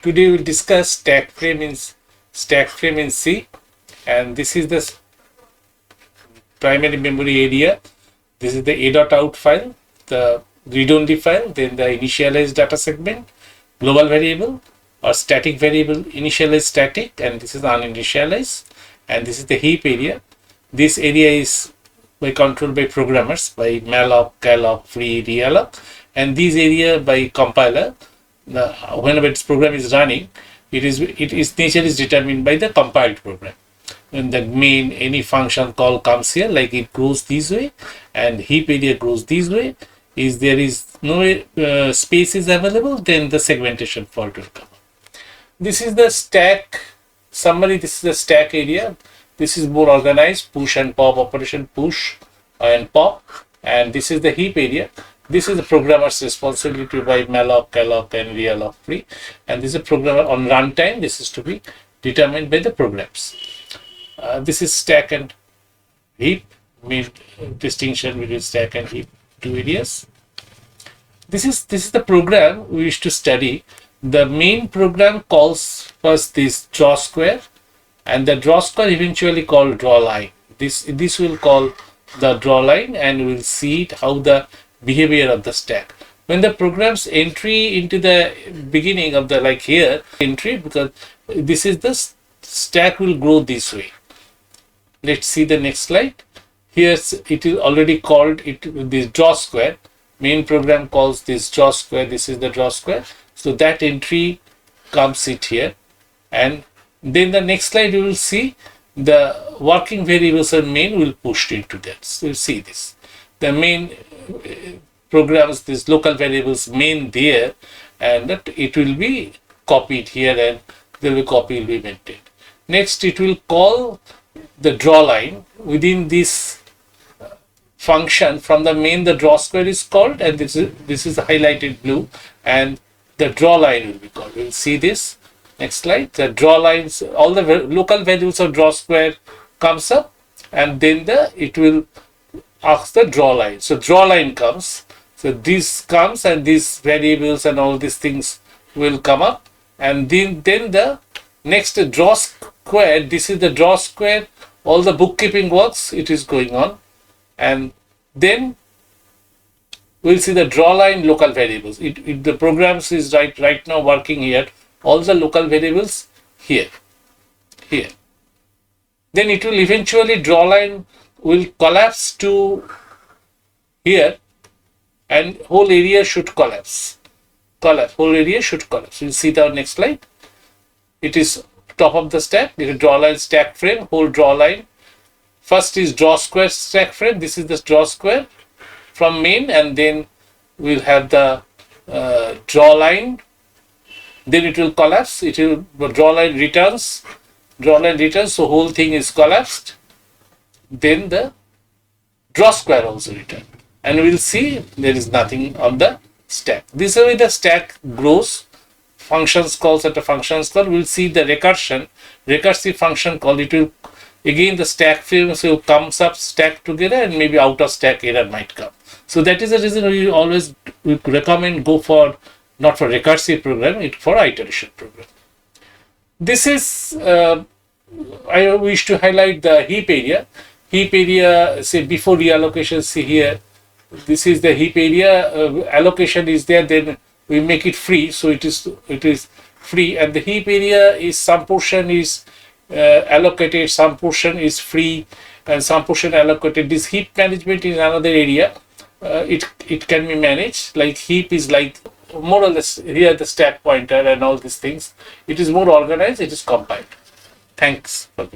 Today we'll discuss stack frame in C, and this is the primary memory area. This is the a.out file, the read-only file, then the initialized data segment, global variable or static variable, initialized static, and this is uninitialized, and this is the heap area. This area is controlled by programmers by malloc, calloc, free, realloc, and this area by compiler. Whenever its program is running, its nature is determined by the compiled program. When the main any function call comes here, like it goes this way, and heap area goes this way. If there is no space is available, then the segmentation fault will come. This is the stack summary. This is the stack area. This is more organized, push and pop operation, push and pop, and this is the heap area. This is the programmer's responsibility by malloc, calloc, and realloc free, and this is a programmer on runtime. This is to be determined by the programs. This is stack and heap, main distinction between stack and heap, two areas. This is the program we wish to study. The main program calls first this draw square, and the draw square eventually called draw line. This will call the draw line, and we'll see it how the behavior of the stack. When the program's entry into the beginning of the here entry, because this is the stack will grow this way. Let's see the next slide. Here it is already called this draw square. Main program calls this draw square. This is the draw square. So that entry comes it here, and then the next slide you will see the working variables and main will push into that. So you see this. The main programs this local variables main there, and that it will be copied here, and there will copy will be maintained. Next it will call the draw line within this function. From the main the draw square is called, and this is highlighted blue, and the draw line will be called. We will see this. Next slide. The draw lines, all the local values of draw square comes up, and then it will ask the draw line. So draw line comes. So this comes, and these variables and all these things will come up, and then the next draw square. This is the draw square. All the bookkeeping works. It is going on, and then we'll see the draw line local variables. The programs is right now working here. All the local variables here. Then it will eventually draw line will collapse to here, and whole area should collapse. Whole area should collapse. We'll see the next slide. It is top of the stack. It is draw line stack frame, whole draw line. First is draw square stack frame. This is the draw square from main, and then we'll have the draw line. Then it will collapse. It will draw line returns. So whole thing is collapsed. Then the draw square also return, and we'll see there is nothing on the stack. This way the stack grows. Functions calls at a functions call. We'll see the recursive function call. It will again the stack frame so comes up stack together, and maybe out of stack error might come. So that is the reason we always recommend go for not for recursive program, it for iteration program. This is I wish to highlight the heap area. Heap area, say before reallocation, see here, this is the heap area. Allocation is there, then we make it free, so it is free, and the heap area is some portion is allocated, some portion is free, and some portion allocated. This heap management is another area. It can be managed. Like heap is like more or less here the stack pointer and all these things. It is more organized. It is compiled. Thanks for